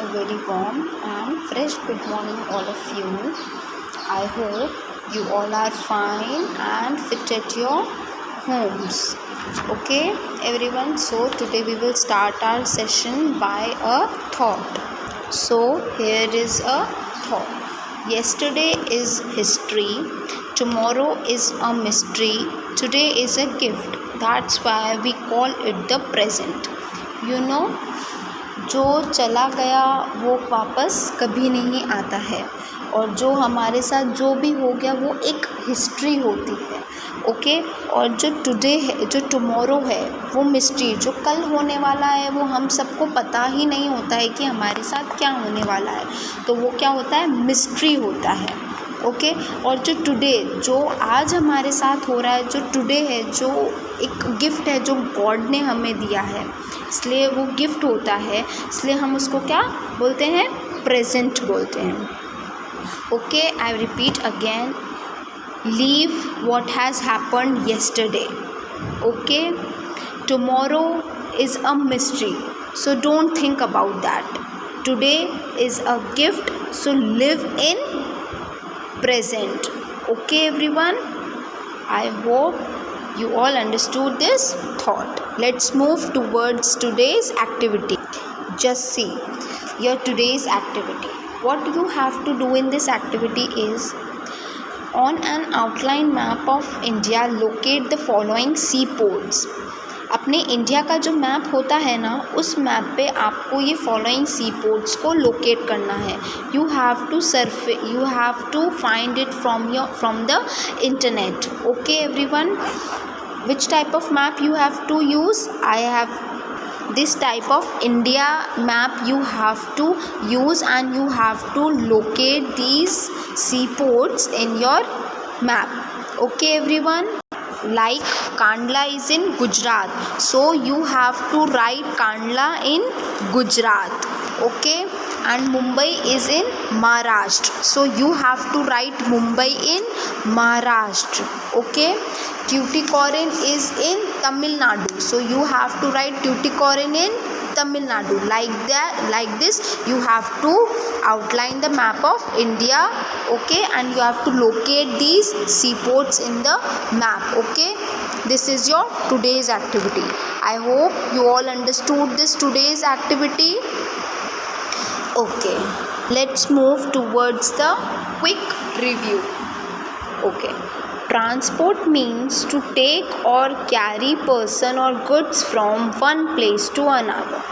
a very warm and fresh good morning, all of you. I hope you all are fine and fit at your homes. Okay, everyone. So, today we will start our session by a thought. So, here is a thought. Yesterday is history, tomorrow is a mystery, today is a gift. That's why we call it the present. You know, जो चला गया वो वापस कभी नहीं आता है, और जो हमारे साथ जो भी हो गया वो एक हिस्ट्री होती है. ओके, और जो टुडे है, जो टुमारो है, वो मिस्ट्री. जो कल होने वाला है वो हम सबको पता ही नहीं होता है कि हमारे साथ क्या होने वाला है, तो वो क्या होता है, मिस्ट्री होता है. ओके, और जो टुडे, जो आज हमारे साथ हो रहा है, जो टुडे है, जो एक गिफ्ट है जो गॉड ने हमें दिया है, इसलिए वो गिफ्ट होता है, इसलिए हम उसको क्या बोलते हैं, प्रेजेंट बोलते हैं. Okay, I repeat again, leave what has happened yesterday. Okay, tomorrow is a mystery, so don't think about that. Today is a gift, so live in present. Okay, everyone, I hope you all understood this thought. Let's move towards today's activity. Just see your today's activity. What you have to do in this activity is, on an outline map of India, locate the following seaports. अपने India का जो map होता है ना, उस map पे आपको ये फॉलोइंग सी पोर्ट्स को लोकेट करना है. You have to find it from the internet. Okay everyone, which type of map you have to use? I have this type of India map you have to use, and you have to locate these seaports in your map. Okay everyone, like Kandla is in Gujarat, so you have to write Kandla in Gujarat. Okay, and Mumbai is in Maharashtra, so you have to write Mumbai in Maharashtra. Okay, Tuticorin is in Tamil Nadu, so you have to write Tuticorin in Tamil Nadu. Like this you have to outline the map of India. Okay, and you have to locate these seaports in the map. Okay, this is your today's activity. I hope you all understood this today's activity. Okay, let's move towards the quick review. Okay, transport means to take or carry person or goods from one place to another.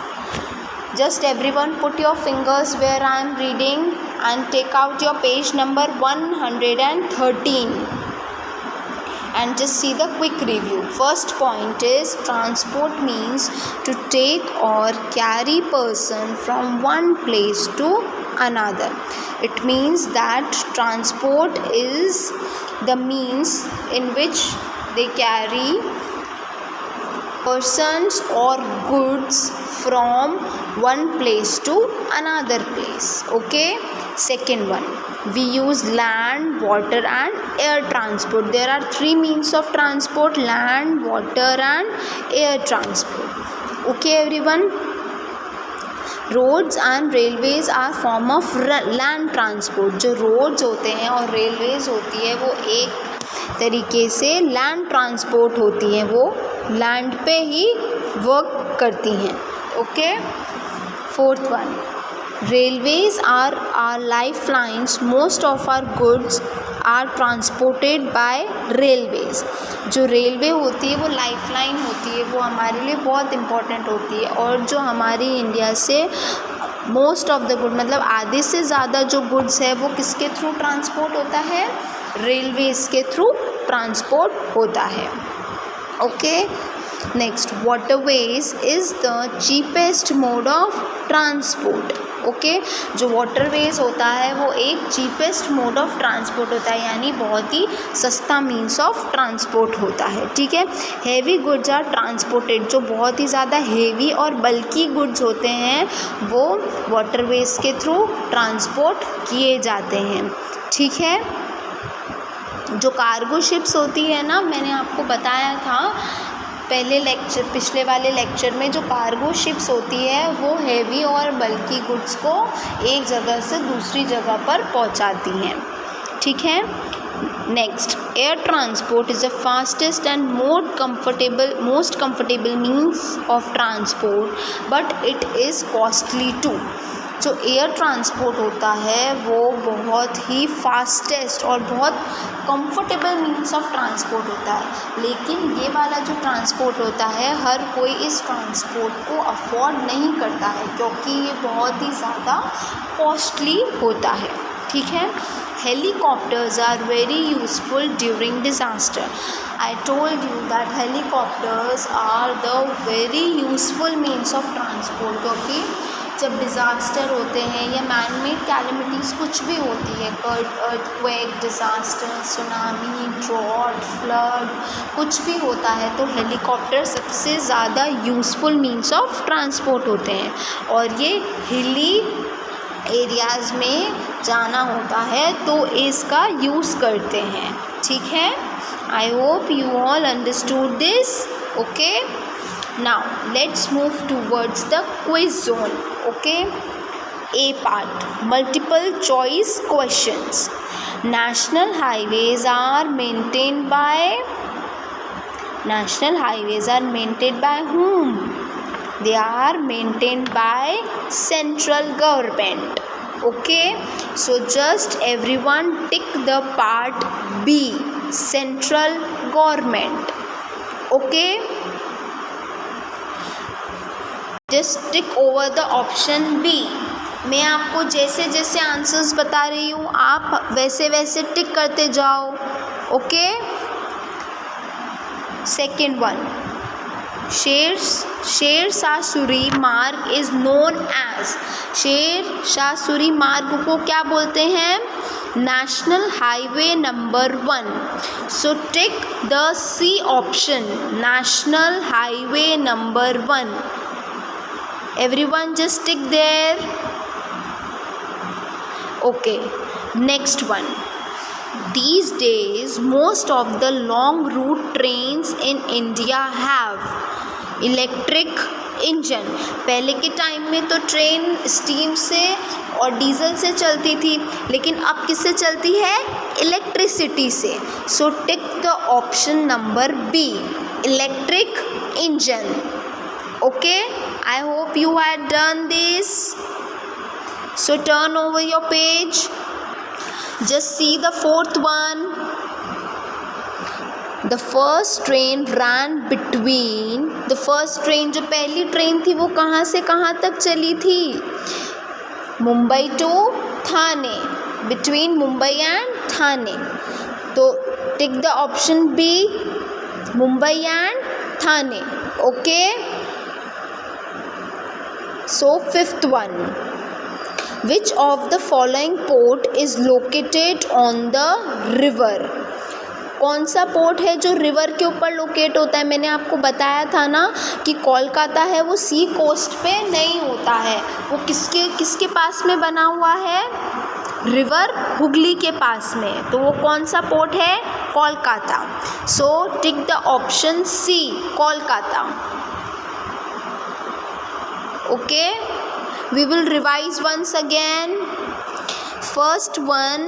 Just everyone put your fingers where I am reading and take out your page number 113 and just see the quick review. First point is, transport means to take or carry person from one place to another. It means that transport is the means in which they carry persons or goods from one place to another place. Okay, second one, we use land, water and air transport. There are three means of transport: land, water and air transport. Okay everyone, roads and railways are form of land transport. जो roads होते हैं और railways होती है वो एक तरीके से लैंड ट्रांसपोर्ट होती हैं, वो लैंड पे ही वर्क करती हैं. Okay, fourth one, railways are our life lines. Most of our goods are transported by railways. जो रेलवे होती है वो लाइफ लाइन होती है, वो हमारे लिए बहुत इम्पॉर्टेंट होती है. और जो हमारी इंडिया से मोस्ट ऑफ द गुड, मतलब आधे से ज़्यादा जो गुड्स है वो किसके थ्रू ट्रांसपोर्ट होता है, रेलवेज के थ्रू ट्रांसपोर्ट होता है. Okay, next, waterways is the cheapest mode of transport. Okay, जो वाटरवेज होता है वो एक चीपेस्ट मोड ऑफ ट्रांसपोर्ट होता है, यानी बहुत ही सस्ता मीन्स ऑफ ट्रांसपोर्ट होता है. ठीक है, हेवी गुड्स आर ट्रांसपोर्टेड. जो बहुत ही ज़्यादा हेवी और बल्कि गुड्स होते हैं वो वाटरवेज के थ्रू ट्रांसपोर्ट किए जाते हैं. ठीक है, जो कार्गो शिप्स होती है ना, मैंने आपको बताया था पिछले वाले लेक्चर में जो कार्गो शिप्स होती है वो हेवी और बल्कि गुड्स को एक जगह से दूसरी जगह पर पहुंचाती हैं, ठीक है। Next, air transport is the fastest and most comfortable means of transport but it is costly too. जो एयर ट्रांसपोर्ट होता है वो बहुत ही फास्टेस्ट और बहुत कंफर्टेबल मीन्स ऑफ ट्रांसपोर्ट होता है, लेकिन ये वाला जो ट्रांसपोर्ट होता है हर कोई इस ट्रांसपोर्ट को अफोर्ड नहीं करता है क्योंकि ये बहुत ही ज़्यादा कॉस्टली होता है, ठीक है। Helicopters are very useful during disaster. I told you that helicopters are the very useful means of transport, क्योंकि जब डिज़ास्टर होते हैं या मैन मेड कैलेमिटीज़ कुछ भी होती है, earthquake, disaster, tsunami, drought, flood, कुछ भी होता है तो हेलीकॉप्टर सबसे ज़्यादा यूज़फुल मीन्स ऑफ ट्रांसपोर्ट होते हैं और ये हिली एरियाज़ में जाना होता है तो इसका यूज़ करते हैं, ठीक है। I hope you all understood this, okay. Now let's move towards the quiz zone, okay. A part, multiple choice questions. National highways are maintained by whom? They are maintained by central government, okay. So just everyone tick the part B, central government, okay. Just tick over the option B. मैं आपको जैसे जैसे answers बता रही हूँ आप वैसे वैसे टिक करते जाओ, okay. Second one, Sher Shah Suri मार्ग is known as. Sher Shah Suri मार्ग को क्या बोलते हैं? National highway number 1। So tick the C option, national highway number 1। Everyone just stick there, okay. Next one, these days most of the long route trains in India have electric engine। पहले के time में तो train steam से और diesel से चलती थी, लेकिन अब किससे चलती है? इलेक्ट्रिसिटी से। So tick the option number B, electric engine, okay. I hope you had done this. So turn over your page, just see the fourth one. The first train ran between, the first train जो पहली train थी वो कहाँ से कहाँ तक चली थी? Mumbai to Thane, between Mumbai and Thane. तो tick the option B, Mumbai and Thane, okay. So fifth one, which of the following port is located on the river? कौन सा पोर्ट है जो रिवर के ऊपर लोकेट होता है? मैंने आपको बताया था ना कि कोलकाता है वो सी कोस्ट पे नहीं होता है, वो किसके पास में बना हुआ है? रिवर हुगली के पास में। तो वो कौन सा पोर्ट है? Kolkata. So tick the option C, Kolkata, okay. We will revise once again. First one,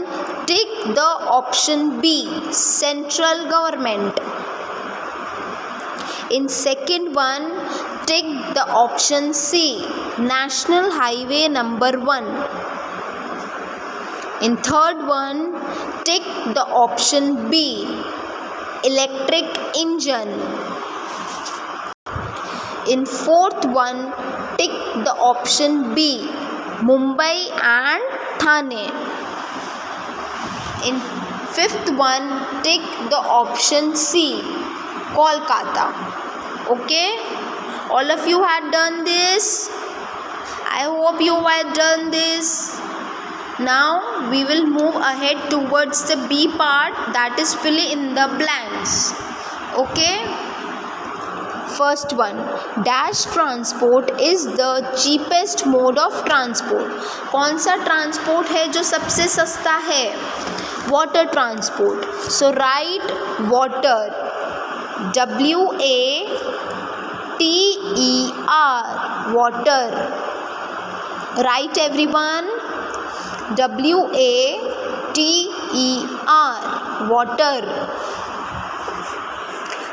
tick the option B, central government. In second one, tick the option C, national highway number 1. In third one, tick the option B, electric engine. In fourth one, tick the option B, Mumbai and Thane. In fifth one, tick the option C, Kolkata, okay. All of you had done this. I hope you had done this. Now we will move ahead towards the B part, that is fill in the blanks, okay. First one, dash transport is the cheapest mode of transport। कौन सा transport है जो सबसे सस्ता है? Water transport. So write water, WATER, T-E-R, water. Write everyone. W-A-T-E-R, water.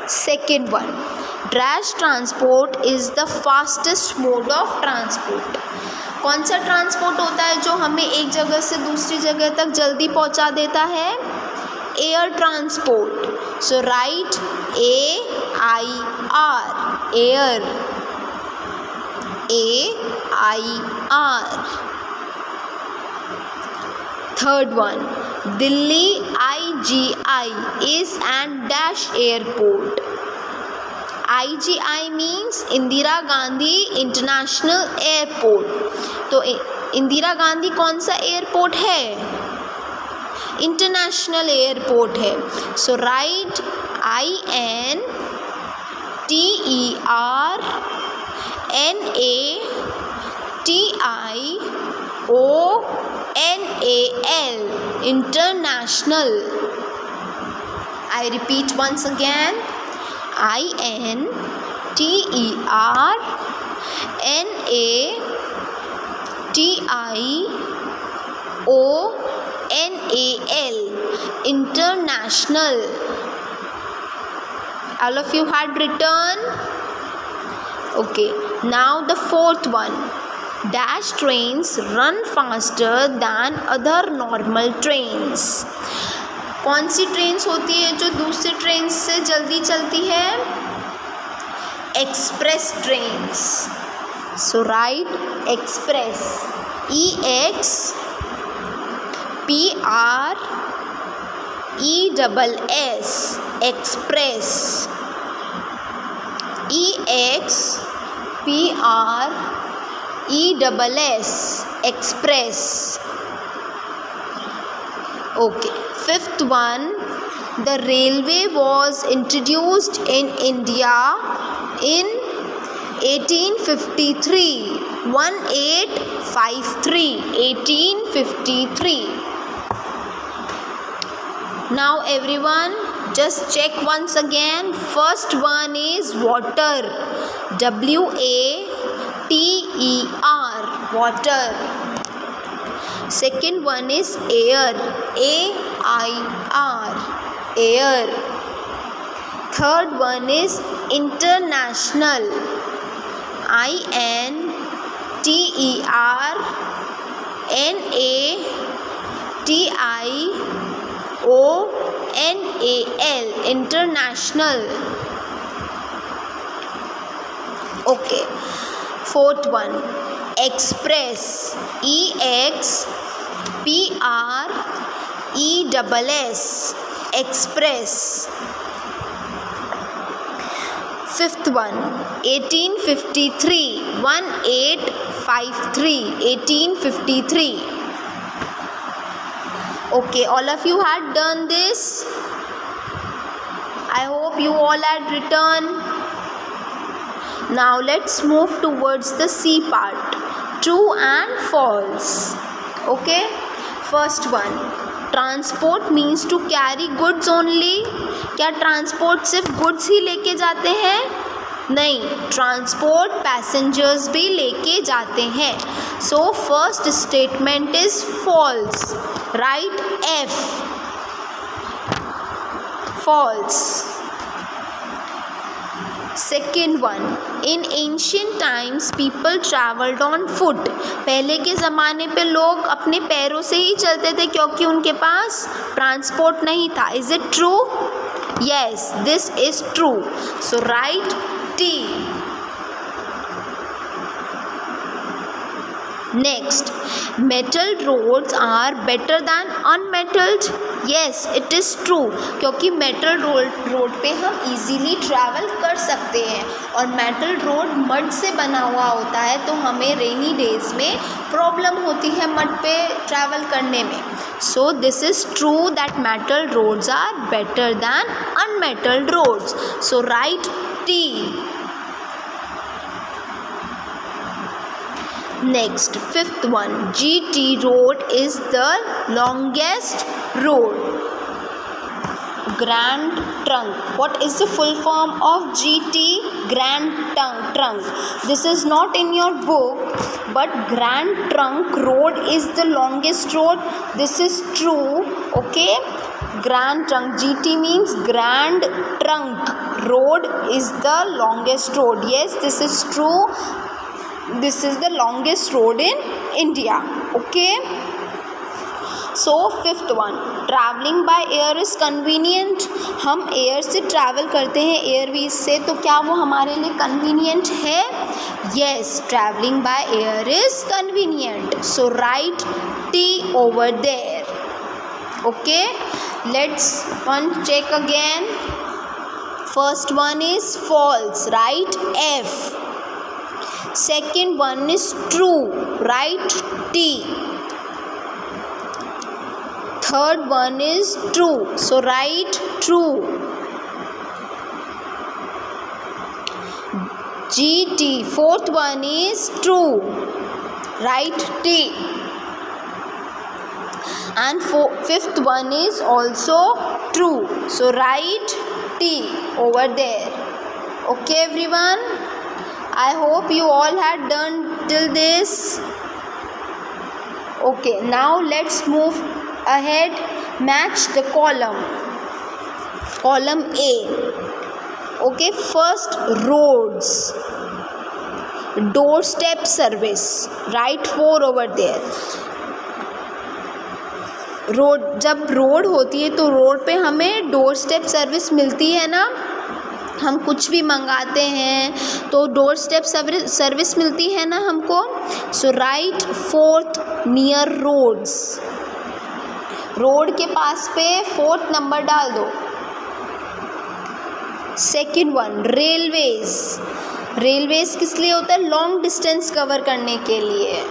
Second one, dash transport is the fastest mode of transport. कौन सा transport होता है जो हमें एक जगह से दूसरी जगह तक जल्दी पहुंचा देता है? Air transport. So write AIR, air. AIR. Third one, Delhi IGI is an dash airport. IGI means Indira Gandhi international airport. तो इंदिरा गांधी कौन सा एयरपोर्ट है? इंटरनेशनल एयरपोर्ट है. सो right INTERNATIONAL, international. I repeat once again, INTERNATIONAL, international. All of you had written? Okay, now the fourth one, dash trains run faster than other normal trains. कौन सी trains होती है जो दूसरी train से जल्दी चलती है? Express trains. So write express, EXPRESS, express. EXPRESS, express. Okay, fifth one, the railway was introduced in India in 1853. 1853. Now everyone just check once again. First one is water, WATER, water. Second one is air, AIR, air. Third one is international, INTERNATIONAL, international. Okay, fourth one, express, EXPRESS, express. Fifth one, 1853, 1853. Okay, all of you had done this. I hope you all had written. Now let's move towards the C part, true and false. Okay, first one, transport means to carry goods only. क्या transport सिर्फ goods ही लेके जाते हैं? नहीं, transport passengers भी लेके जाते हैं. So first statement is false. Write F, false. Second one, in ancient times people traveled on foot. पहले के ज़माने पे लोग अपने पैरों से ही चलते थे क्योंकि उनके पास ट्रांसपोर्ट नहीं था. Is it true? Yes, this is true. So write T. Next, metal roads are better than unmetalled. Yes, it is true. क्योंकि metal रोड पे हम easily travel कर सकते हैं और metal रोड मड से बना हुआ होता है तो हमें rainy days में प्रॉब्लम होती है मड पे travel करने में. So this is true that metal roads are better than unmetalled roads. So write T. Next, fifth one, GT road is the longest road. Grand Trunk. What is the full form of GT? Grand Trunk. This is not in your book, but Grand Trunk Road is the longest road. This is true. Okay, Grand Trunk, GT means Grand Trunk Road is the longest road. Yes, this is true. This is the longest road in India. Okay, so fifth one, traveling by air is convenient. हम air से travel करते हैं, Airways से, तो क्या वो हमारे लिए कन्वीनियंट है? Yes, travelling by air is convenient. So write T over there. Okay, let's one check again. First one is false, right? F. Second one is true, right? T. Third one is true, so write true. GT. Fourth one is true, write T. And fifth one is also true, so write T over there. Okay everyone, I hope you all had done till this. Okay, now let's move ahead. Match the column. Column A. Okay, first roads. Doorstep service, write 4 over there. Road, जब road होती है तो road पे हमें door step service मिलती है ना. हम कुछ भी मंगाते हैं तो डोर स्टेप सर्विस मिलती है ना हमको. So write fourth near roads. Road के पास पे फोर्थ नंबर डाल दो. Second one, railways. रेलवेज किस लिए होता है? लॉन्ग डिस्टेंस कवर करने के लिए.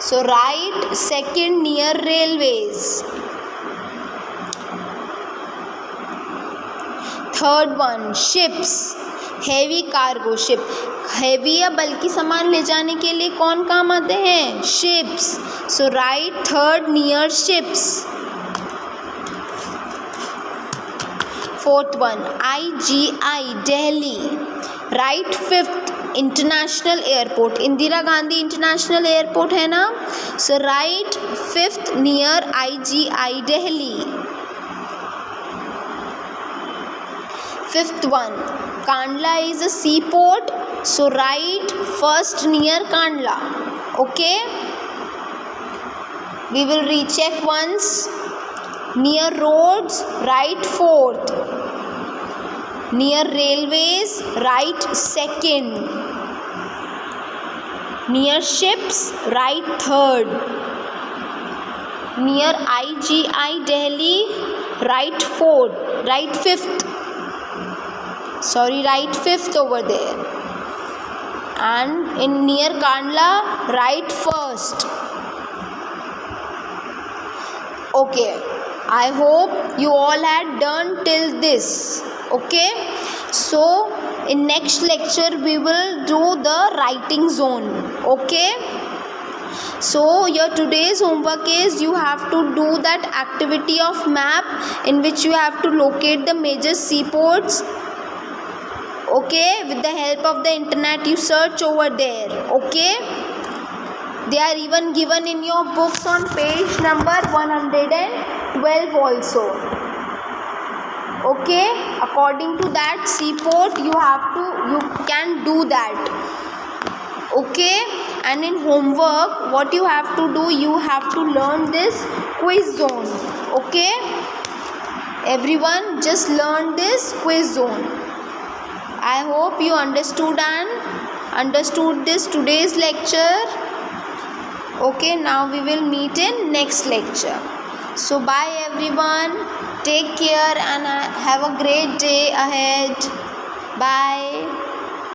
So write second near railways. Third one, ships. Heavy cargo ship. Heavy या बल्कि सामान ले जाने के लिए कौन काम आते हैं? Ships. So write third near ships. Fourth one, IGI Delhi. Write fifth international airport. Indira Gandhi international airport है ना. So write fifth near IGI Delhi. Fifth one, Kandla is a seaport, so write first near Kandla. Okay, we will recheck once. Near roads, write fourth. Near railways, write second. Near ships, write third. Near IGI Delhi, write fourth. Write fifth. Sorry, write fifth over there. And in near Kandla, write first. Okay, I hope you all had done till this. Okay, so in next lecture we will do the writing zone. Okay, so your today's homework is you have to do that activity of map in which you have to locate the major seaports. Okay, with the help of the internet you search over there. Okay, they are even given in your books on page number 112 also. Okay, according to that seaport you can do that. Okay, and in homework what you have to do, you have to learn this quiz zone. Okay, everyone just learn this quiz zone. I hope you understood this today's lecture. Okay, now we will meet in next lecture. So bye everyone, take care and have a great day ahead. Bye.